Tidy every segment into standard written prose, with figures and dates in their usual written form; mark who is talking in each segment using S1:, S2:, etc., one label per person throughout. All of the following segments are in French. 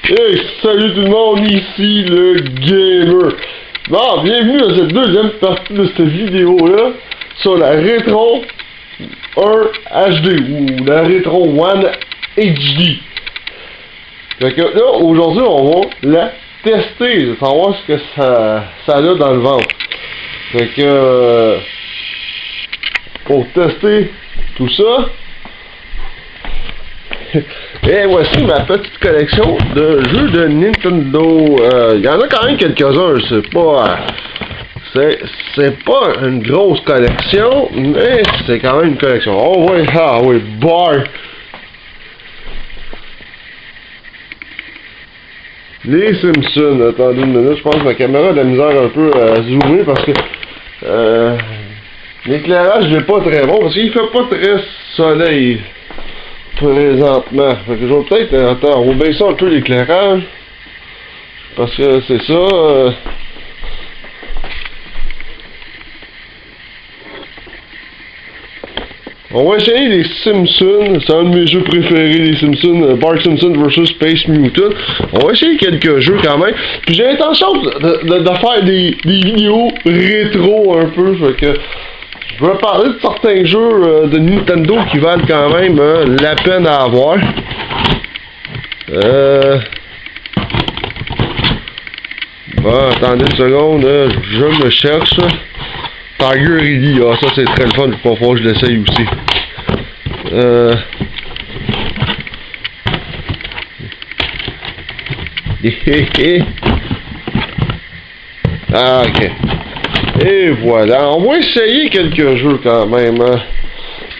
S1: Hey, salut tout le monde, ici le Gamer. Bon, bienvenue à cette deuxième partie de cette vidéo-là sur la Retron 1 HD ou la Retron 1 HD. Fait que là, aujourd'hui, on va la tester, savoir ce que ça a dans le ventre. Fait que pour tester tout ça, et voici ma petite collection de jeux de Nintendo. Il y en a quand même quelques-uns, c'est pas une grosse collection, mais c'est quand même une collection. Oh ouais, ah oui, bar. Les Simpsons, attendez une minute, je pense que ma caméra a de la misère un peu à zoomer parce que l'éclairage n'est pas très bon, parce qu'il fait pas très soleil présentement. Fait que je vais peut-être on va baisser un peu l'éclairage parce que c'est ça. On va essayer les Simpsons, c'est un de mes jeux préférés, les Simpsons, Bart Simpson vs Space Mutant. On va essayer quelques jeux quand même. Puis j'ai l'intention de faire des vidéos rétro un peu, fait que je vais parler de certains jeux de Nintendo qui valent quand même la peine à avoir. Bon, attendez une seconde, je me cherche. Tiger Ellie, ah ça c'est très le fun, il faut que je l'essaye aussi. Ah ok. Et voilà, on va essayer quelques jeux quand même. Hein.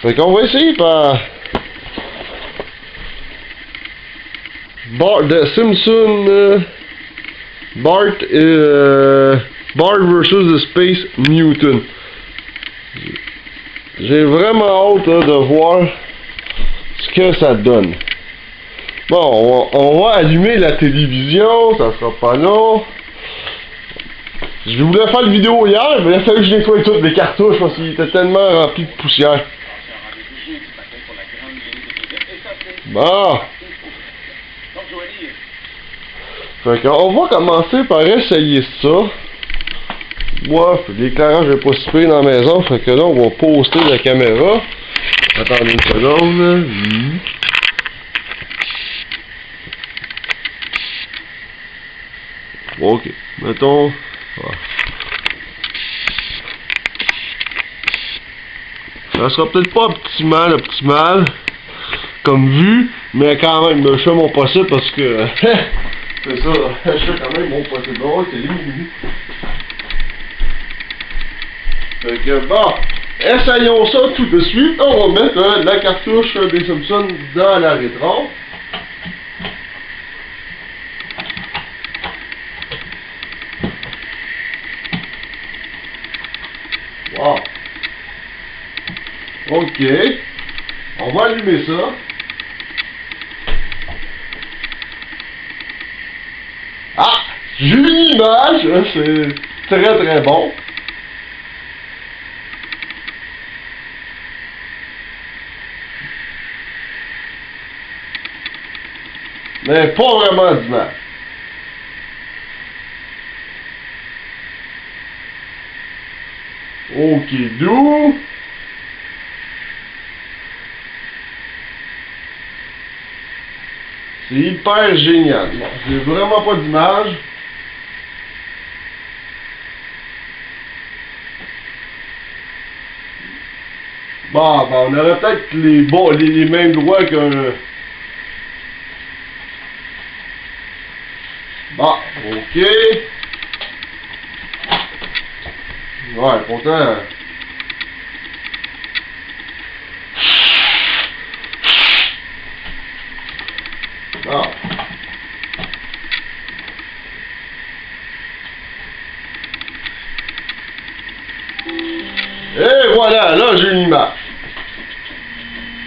S1: Fait qu'on va essayer par Bart de Simpson Bart vs the Space Mutant. J'ai vraiment hâte de voir ce que ça donne. Bon, on va allumer la télévision, ça sera pas long. Je voulais faire la vidéo hier, mais il a fallu que je nettoie toutes les cartouches parce qu'il était tellement rempli de poussière. Bon. Fait qu'on va commencer par essayer ça. Ouais, l'éclairage est pas si pire dans la maison, fait que là on va poster la caméra. Attendez une seconde. Ok, mettons. Ça sera peut-être pas optimal comme vue, mais quand même, je fais mon possible parce que c'est ça, je fais quand même mon possible. Oh, c'est limite. Fait que bon, essayons ça tout de suite. On va mettre la cartouche des Simpsons dans la Retron. Wow. Ok. On va allumer ça. Ah! J'ai une image! C'est très bon. Mais pas vraiment d'image. Ok, d'où? C'est hyper génial. Bon, j'ai vraiment pas d'image. Bon, on aurait peut-être les mêmes droits qu'un... Bon, ok. Ouais, pourtant... Bon. Et voilà, là j'ai une image.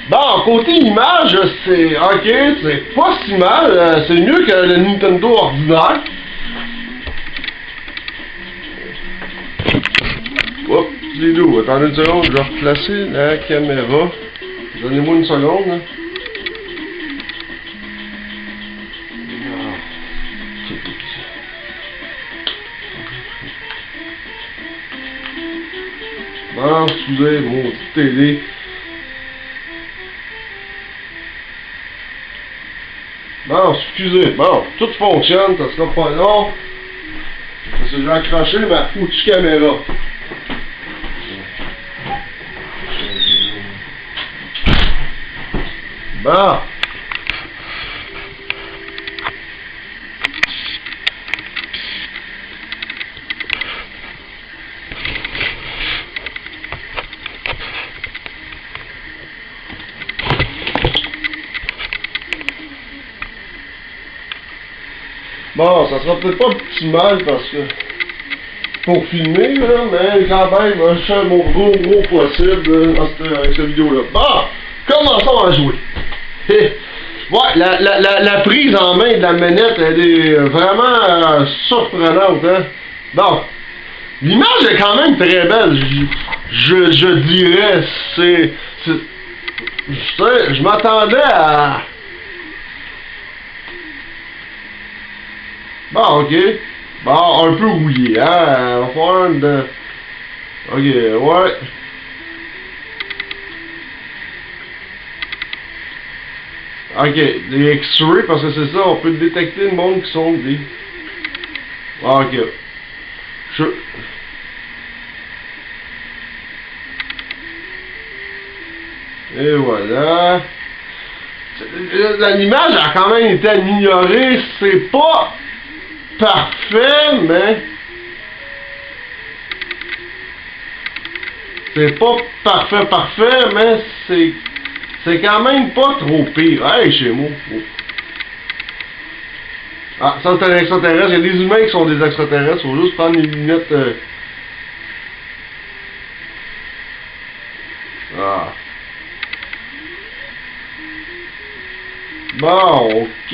S1: Bon, côté image, c'est ok, c'est pas si mal, c'est mieux que le Nintendo ordinaire. Hop, les deux, attendez une seconde, je vais replacer la caméra. Donnez-moi une seconde. Bon, excusez, mon petit télé. Bon, excusez, bon, tout fonctionne, ça sera pas long. Parce que j'ai accroché ma foutue caméra. Bon. Bon, ça sera peut-être pas optimal parce que pour filmer, là, mais quand même, je fais mon gros possible avec cette vidéo-là. Bon, commençons à jouer. Ouais, la prise en main de la manette, elle est vraiment surprenante, hein. Bon, l'image est quand même très belle, je dirais, je m'attendais à... Bon, ok. Bon, un peu rouillé, hein. On va faire de... Ok, ouais. Ok, les X-ray, parce que c'est ça, on peut détecter le monde qui sont des... Ok. Et voilà. L'image a quand même été améliorée, c'est pas parfait, mais... C'est pas parfait, mais c'est quand même pas trop pire. Hey, chez moi. Oh. Ah, ça c'est un extraterrestre. Il y a des humains qui sont des extraterrestres. Faut juste prendre les lunettes. Ah. Bon, ok.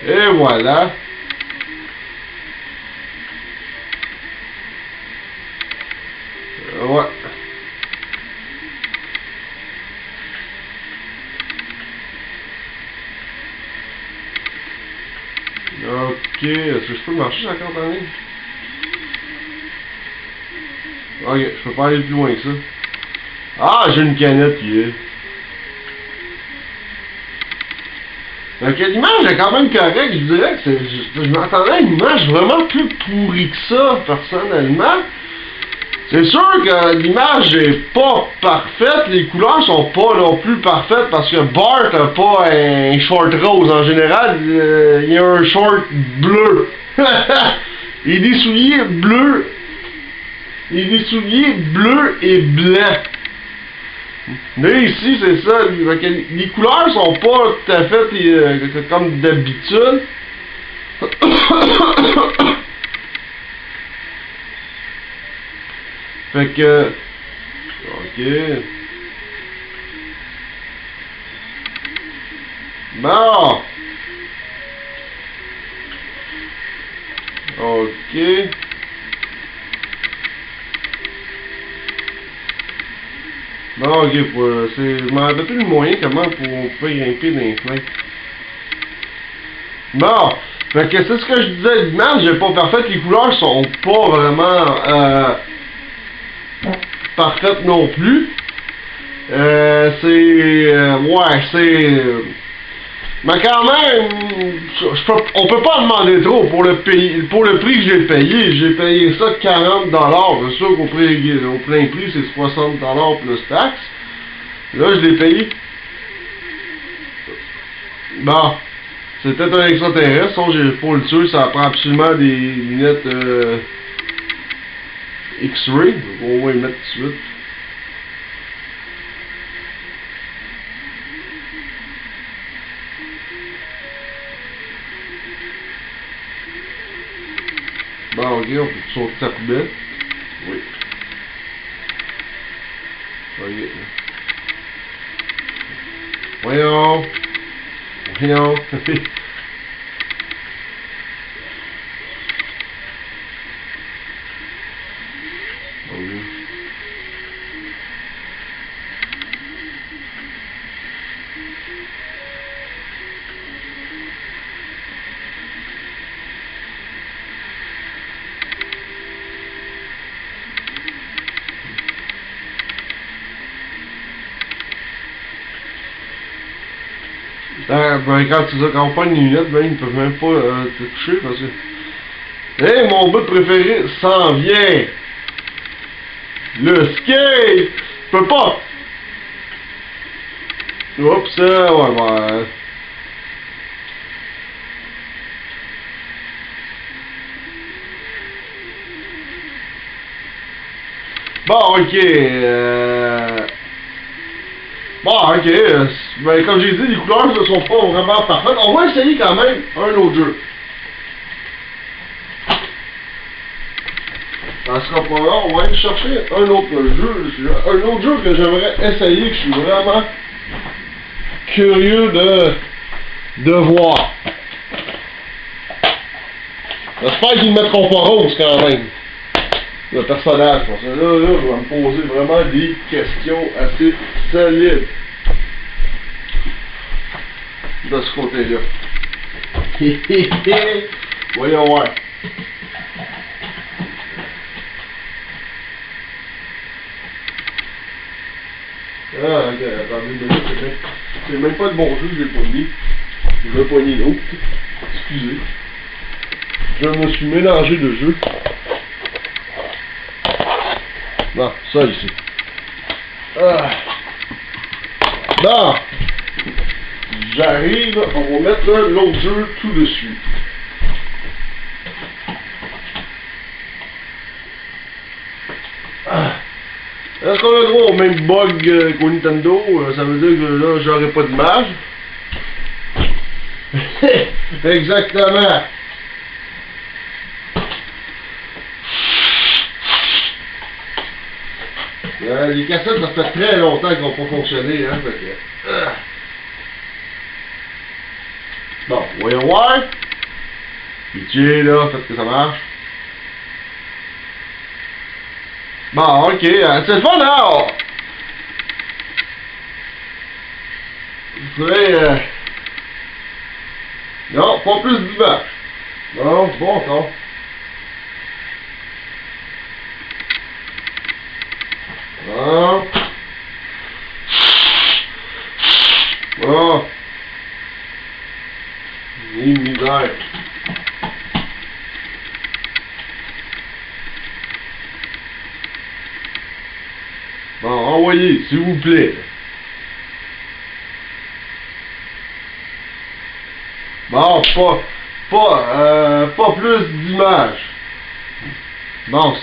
S1: Et voilà. Ouais. Ok, est-ce que je peux marcher sur la carte en ligne? Ok, je peux pas aller plus loin que ça. Ah, j'ai une canette qui est. Donc l'image est quand même correcte, je dirais que je m'attendais à une image vraiment plus pourrie que ça, personnellement. C'est sûr que l'image est pas parfaite, les couleurs sont pas non plus parfaites parce que Bart a pas un short rose en général, il y a un short bleu. Il a des souliers bleus. Il a des souliers bleus et blancs. Mais ici c'est ça, les couleurs sont pas tout à fait comme d'habitude. Fait que... Ok. Bon. Ok. Bon, ok, je m'en rappelle plus le moyen comment on peut grimper dans les fenêtres. Bon. Fait que c'est ce que je disais, l'image n'est pas parfaite, les couleurs sont pas vraiment... parfaite non plus. Ouais, c'est... mais quand même, on peut pas demander trop pour le prix que j'ai payé. J'ai payé ça 40$. C'est sûr qu'au plein prix, c'est 60$ plus taxes. Là, je l'ai payé. Bon. C'est peut-être un extraterrestre. Sinon, j'ai pas le tuer. Ça prend absolument des lunettes X-ray. On va les mettre tout de suite. Bon, ok, on peut sauter sa poubelle. Oui. Ok. Voyons. Voyons. Ben, quand tu quand on prend une lunette, ben, ils peuvent même pas te toucher parce que... Hey, mon bout préféré s'en vient! Le skate! Je peux pas! Oups, ouais, ben... Bon, ok, Bon, ok, ben, comme j'ai dit, les couleurs ne sont pas vraiment parfaites. On va essayer quand même un autre jeu. Ça sera pas là, on va aller chercher un autre jeu que j'aimerais essayer, que je suis vraiment curieux de voir. J'espère qu'ils ne mettront pas rose quand même. Le personnage, parce que là, je vais me poser vraiment des questions assez solides de ce côté-là. Voyons voir. Ah, ok, attendez une minute, c'est même pas le bon jeu que j'ai pogné. Je vais pogner l'autre. Excusez. Je me suis mélangé de jeu. Non, ça ici. Ah. Non! J'arrive, on va mettre l'autre jeu tout dessus. Ah. Est-ce qu'on a le droit au même bug qu'au Nintendo? Ça veut dire que là, j'aurai pas d'image. Exactement. Les cassettes, ça fait très longtemps qu'ils n'ont pas fonctionné, hein, fait que... Bon, voyons voir. Pitié, là, faites que ça marche. Bon, ok, c'est le fun, hein? C'est... Non, pas plus d'image. Non, c'est bon encore. Ah. Ah. Misère. Bon, envoyez, s'il vous plaît. Bon, pas plus d'images. Bon,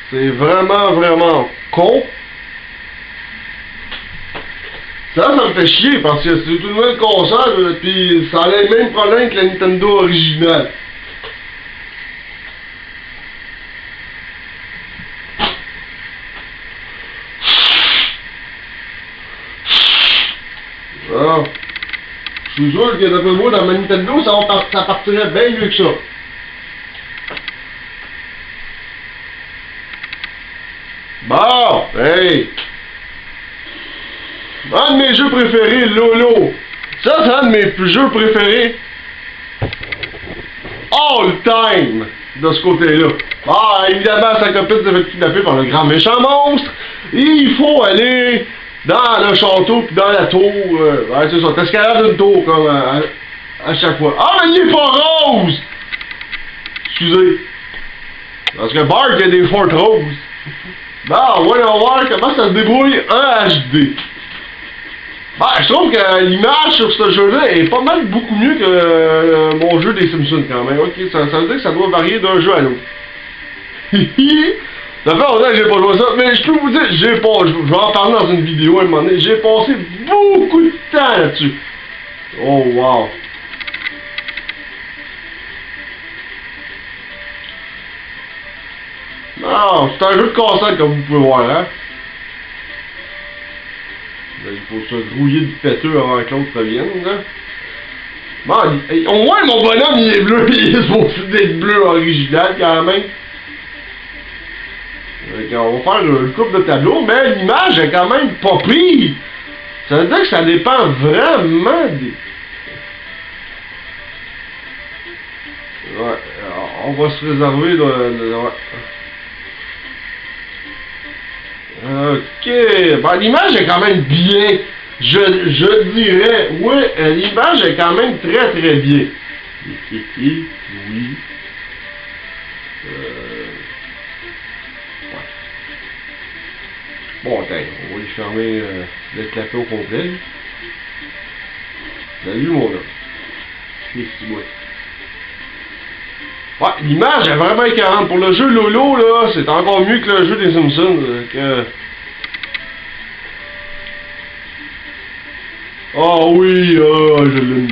S1: c'est vraiment con. Ça me fait chier parce que c'est une nouvelle console, puis ça a les mêmes problèmes que la Nintendo originale. Ah. Je suis sûr que d'après moi, dans ma Nintendo, ça partirait bien mieux que ça. Bon, hey! Un de mes jeux préférés, Lolo. Ça, c'est un de mes jeux préférés. All time. De ce côté-là. Ah, évidemment, sa copine s'est fait kidnapper par le grand méchant monstre. Et il faut aller dans le château puis dans la tour. Ouais, c'est ça. T'escalades une tour comme à chaque fois. Ah, mais il est pas rose! Excusez. Parce que Bart, il y a des fortes roses. Bon, voyons voir comment ça se débrouille en HD. Ben, je trouve que l'image sur ce jeu-là est pas mal beaucoup mieux que mon jeu des Simpsons quand même. Ok, ça veut dire que ça doit varier d'un jeu à l'autre. Ça fait longtemps que j'ai pas joué à ça, mais je peux vous dire, je vais en parler dans une vidéo à un moment donné, j'ai passé beaucoup de temps là-dessus. Oh wow. Non, c'est un jeu de cassette comme vous pouvez voir, hein. Il faut se grouiller de péteux avant que l'autre revienne, là. Bon, au moins mon bonhomme il est bleu, il est supposé d'être bleu original quand même. On va faire une coupe de tableau, mais l'image est quand même pas pire. Ça veut dire que ça dépend vraiment des... Ouais, on va se réserver ouais. Ok, ben l'image est quand même bien. je dirais, oui, l'image est quand même très très bien. Oui. Ouais. Bon, attends, on va lui fermer le café au complet. Salut mon homme. Ouais, l'image est vraiment écœurante. Pour le jeu Lolo, là, c'est encore mieux que le jeu des Simpsons. Ah oui, je l'aime.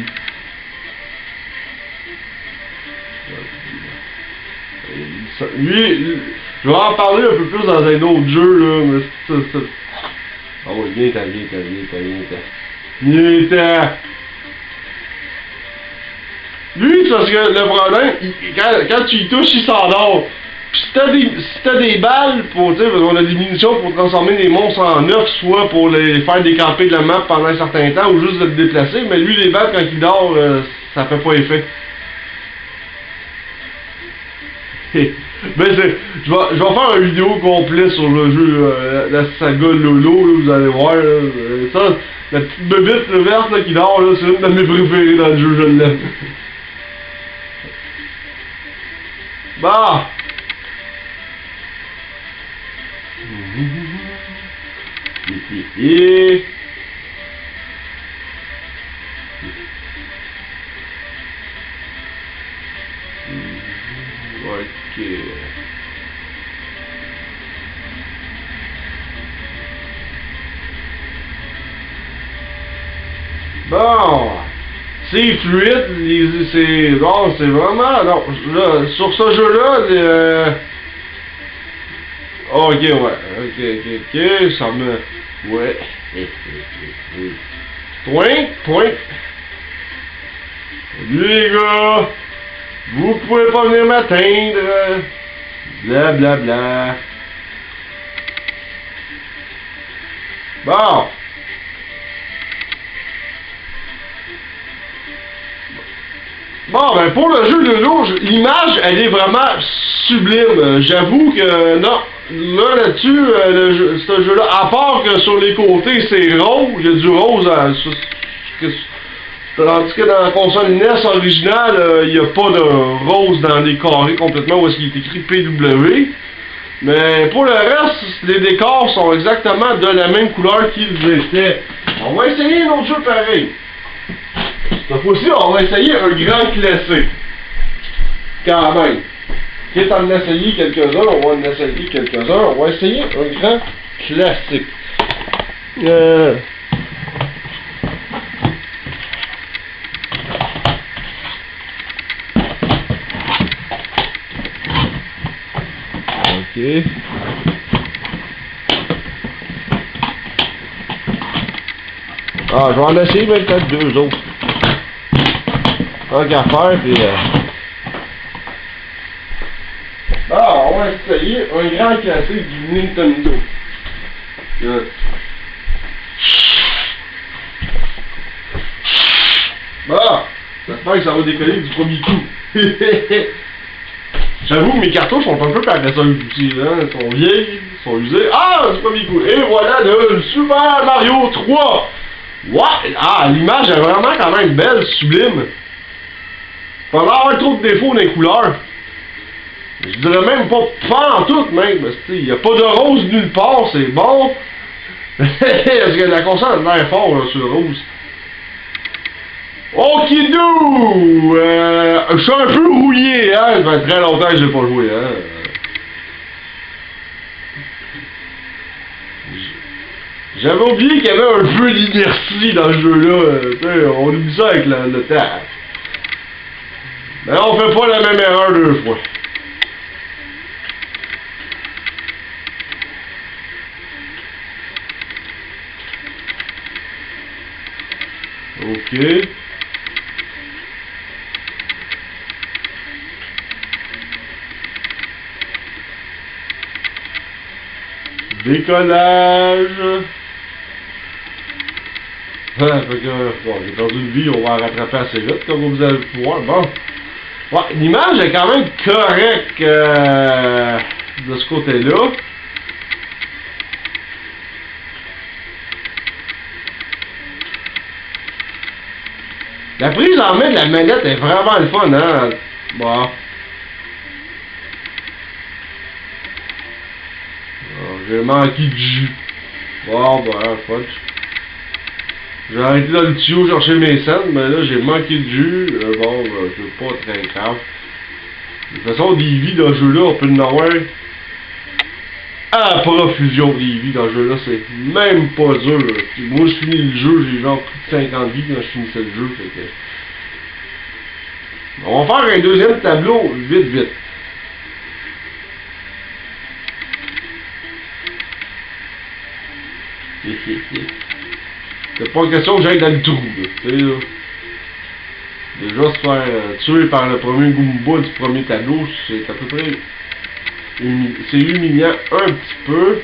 S1: Lui, je vais en parler un peu plus dans un autre jeu, là, mais c'est... Ah oui, viens-t'en. Lui, c'est parce que le problème, quand tu y touches, il s'endort. Pis si t'as des balles pour, tu sais, on a des munitions pour transformer les monstres en œufs, soit pour les faire décamper de la map pendant un certain temps, ou juste de le déplacer, mais lui, les balles, quand il dort, ça fait pas effet. Mais je vais faire une vidéo complète sur le jeu, la saga Lolo, là, vous allez voir, là, ça, la petite bébite verte là, qui dort, là, c'est une de mes préférées dans le jeu, je l'aime. Bah! Ok. Bon! C'est fluide, c'est... Bon, c'est vraiment... Non, là, sur ce jeu-là, ok, ouais. Ok, ça me... Ouais. Point. Salut les gars! Vous pouvez pas venir m'atteindre! Blablabla. Bon! Bon, ben pour le jeu de l'eau, l'image, elle est vraiment sublime. J'avoue que, non, là-dessus, ce jeu-là, à part que sur les côtés, c'est rose, il y a du rose, tandis que dans la console NES originale, il n'y a pas de rose dans les carrés complètement où est-ce qu'il est écrit PW. Mais pour le reste, les décors sont exactement de la même couleur qu'ils étaient. On va essayer un autre jeu pareil. Cette fois-ci, on va essayer un grand classique. Quand même. Quitte à en essayer quelques-uns, on va en essayer quelques-uns. On va essayer un grand classique. Ok. Ah, je vais en essayer même peut-être deux autres. Tant qu'à faire, puis... Ah, on va essayer un grand classique du Nintendo. Bah, j'espère que ça va décoller du premier coup. J'avoue que mes cartouches sont un peu paresseuses aussi, hein. Elles sont vieilles, sont usées. Ah, du premier coup. Et voilà le Super Mario 3. Ouais! Ah, l'image est vraiment quand même belle, sublime. Pas avoir trop de défauts dans les couleurs. Je dirais même pas en tout même, parce que il n'y a pas de rose nulle part, c'est bon. Parce que la console a l'air fort là, sur le rose. Okidou! Je suis un peu rouillé, hein? Ça fait très longtemps que j'ai pas joué, hein? J'avais oublié qu'il y avait un peu d'inertie dans ce jeu-là. On oublie ça avec le temps. Mais là, on fait pas la même erreur deux fois. Ok. Décollage. Fait que, bon, j'ai perdu une vie, on va la rattraper assez vite, comme vous allez pouvoir. Bon. Ouais, l'image est quand même correcte de ce côté-là. La prise en main de la manette est vraiment le fun, hein? Bon. J'ai manqué de jus. Bon, ben, fuck. J'ai arrêté dans le tuyau chercher mes scènes, mais là, j'ai manqué de jus. Bon, ben, c'est pas très grave. De toute façon, des vies dans ce jeu-là, on peut en avoir à profusion des vies dans ce jeu-là. C'est même pas dur. Moi, je finis le jeu, j'ai genre plus de 50 vies quand je finissais le jeu. Fait que... On va faire un deuxième tableau, vite, vite. C'est pas question que j'aille dans le trou, tu sais, là. Déjà, se faire tuer par le premier Goomba du premier tableau, c'est à peu près... C'est humiliant un petit peu.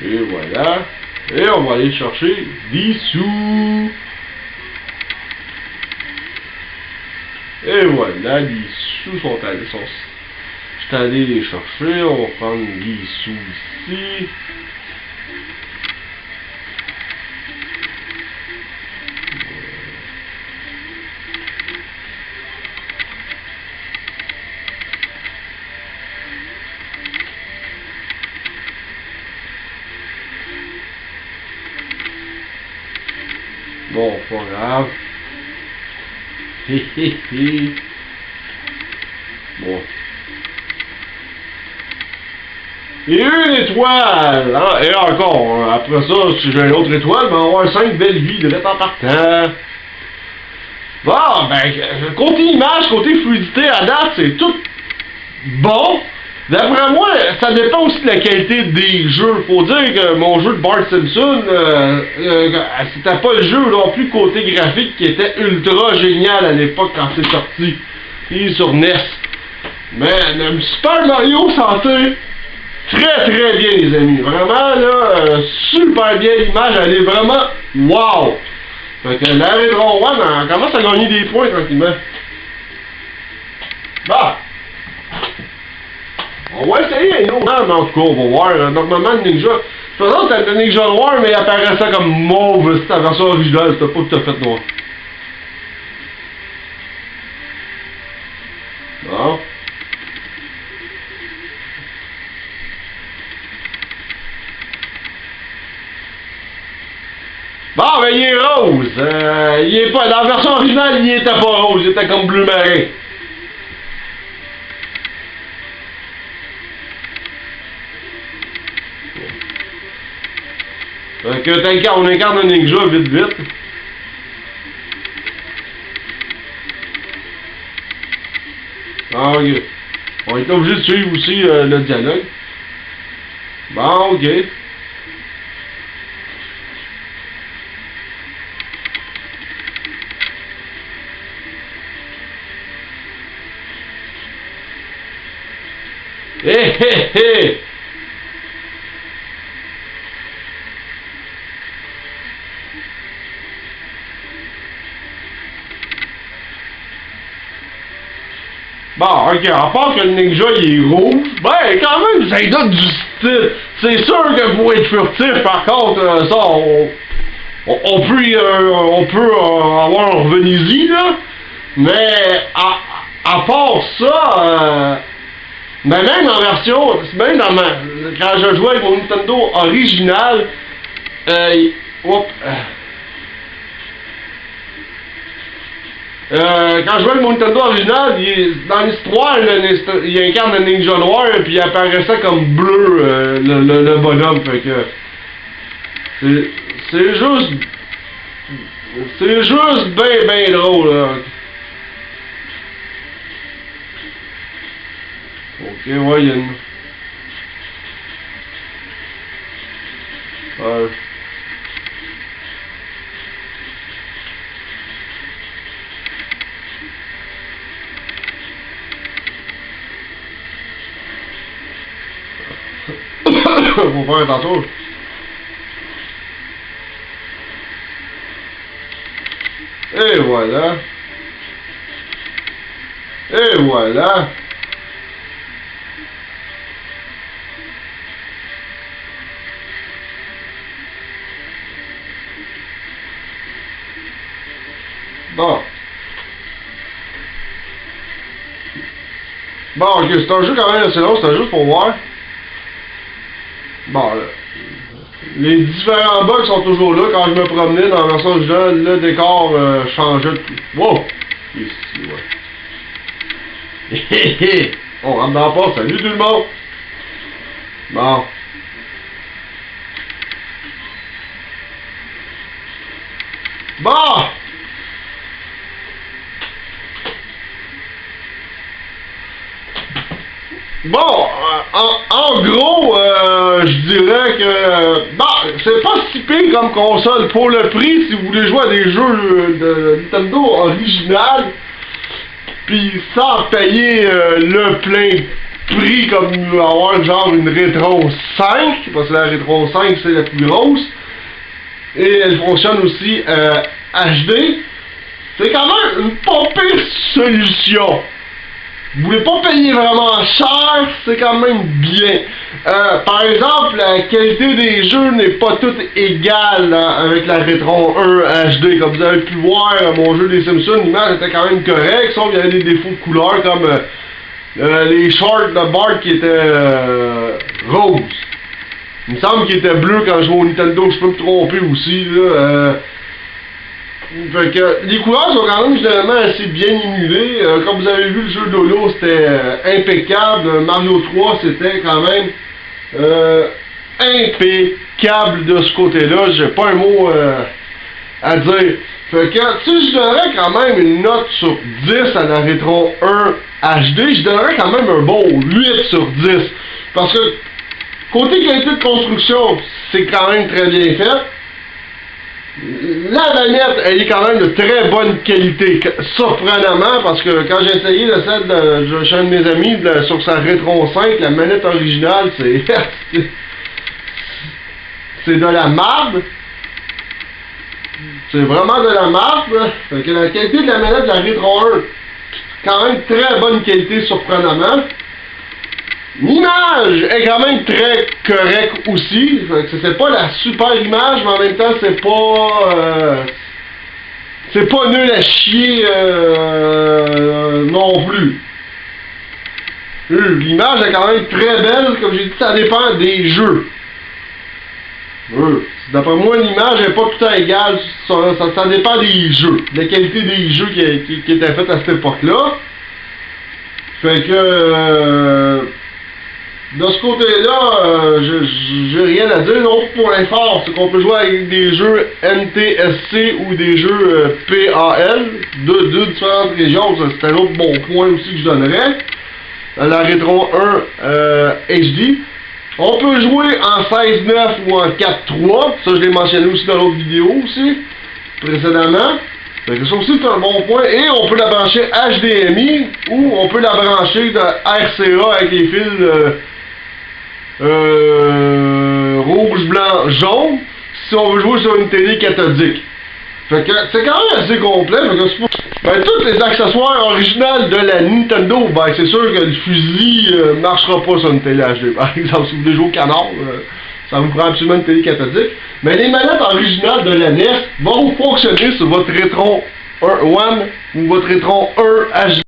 S1: Et voilà. Et on va aller chercher des sous. Et voilà, les sous sont allés. Je suis allé les chercher. On va prendre les sous ici. Bon, pas grave. Hé hé hé. Bon. Et une étoile! Hein? Et encore, hein, après ça, si j'ai une autre étoile, ben on va avoir 5 belles vies de l'être en partant. Bon, ben, côté image, côté fluidité, à date, c'est tout bon. D'après moi, ça dépend aussi de la qualité des jeux. Faut dire que mon jeu de Bart Simpson, c'était pas le jeu non plus côté graphique qui était ultra génial à l'époque quand c'est sorti. Et sur NES. Mais le Super Mario sentait très très bien les amis. Vraiment là, super bien l'image, elle est vraiment wow. Fait que la Retro One, on commence à gagner des points tranquillement. Bah! On va essayer un autre arme, en tout cas, on va voir. Normalement, le Ninja... De toute façon, c'était le Ninja noir, mais il apparaissait comme mauve. C'était la version originale, c'était pas tout à fait noir. Bon. Bon, ben, il est rose. Il est pas... Dans la version originale, il était pas rose. Il était comme bleu marin. Fait que on incarne un ninja vite vite. Ah, ok. On est obligé de suivre aussi le dialogue. Bon, ok. Hé hé hé! Bon, ok, à part que le ninja il est rouge, ben quand même ça donne du style. C'est sûr que pour être furtif, par contre, ça on peut avoir un Venise là, mais à part ça, ben même en version, même quand je jouais avec mon Nintendo original, quand je jouais avec mon Nintendo original, dans l'histoire, il incarne le ninja noir et puis il apparaissait comme bleu, le bonhomme, fait que c'est juste ben drôle là. Ok, ouais, il y a une... Faut faire attention. Et voilà. Et voilà. Bon. Bon, ok, c'est un jeu quand même assez long, c'est un jeu pour voir. Bon, là. Les différents bugs sont toujours là. Quand je me promenais dans la version originale, le décor changeait de... Wow! Ici, ouais. On rentre dans la porte, salut tout le monde! Bon. Bon! Bon, en gros, je dirais que... bon, c'est pas si pire comme console. Pour le prix, si vous voulez jouer à des jeux de Nintendo original, puis sans payer le plein prix comme avoir genre une Retro 5, parce que la Retro 5 c'est la plus grosse, et elle fonctionne aussi HD, c'est quand même une pas pire solution. Vous voulez pas payer vraiment cher, c'est quand même bien. Par exemple, la qualité des jeux n'est pas toute égale avec la Retro 1 HD. Comme vous avez pu voir, mon jeu des Simpsons, l'image était quand même correcte, sauf qu'il y avait des défauts de couleur comme les shorts de Bart qui étaient roses. Il me semble qu'il était bleu quand je jouais au Nintendo, je peux me tromper aussi, là. Fait que les couleurs sont quand même généralement assez bien émulées. Comme vous avez vu, le jeu Lolo c'était impeccable. Mario 3 c'était quand même impeccable de ce côté-là. J'ai pas un mot à dire. Fait que si je donnerais quand même une note sur 10 à la Retro 1 HD, je donnerais quand même un bon 8 sur 10. Parce que côté qualité de construction, c'est quand même très bien fait. La manette, elle est quand même de très bonne qualité, surprenamment, parce que quand j'ai essayé de celle chez un de mes amis sur sa Retro 5, la manette originale, c'est de la marde. C'est vraiment de la marde. Fait que la qualité de la manette de la Retro 1, quand même très bonne qualité, surprenamment. L'image est quand même très correcte aussi. C'est pas la super image, mais en même temps, c'est pas nul à chier non plus. L'image est quand même très belle. Comme j'ai dit, ça dépend des jeux. D'après moi, l'image n'est pas tout à égale. Ça dépend des jeux. De la qualité des jeux qui étaient faits à cette époque-là. Fait que... de ce côté-là, j'ai rien à dire. L'autre point fort, c'est qu'on peut jouer avec des jeux NTSC ou des jeux PAL, deux différentes régions. C'est un autre bon point aussi que je donnerais. La Retro 1 HD. On peut jouer en 16.9 ou en 4.3. Ça, je l'ai mentionné aussi dans l'autre vidéo aussi, précédemment. Donc, ça aussi, c'est un bon point. Et on peut la brancher HDMI ou on peut la brancher de RCA avec les fils rouge, blanc, jaune, si on veut jouer sur une télé cathodique. Fait que c'est quand même assez complet. Fait que tous les accessoires originaux de la Nintendo, ben c'est sûr que le fusil marchera pas sur une télé HD. Par exemple, si vous voulez jouer au canard, ça vous prend absolument une télé cathodique. Mais les manettes originales de la NES vont fonctionner sur votre Retro 1 ou votre Retro 1 HD.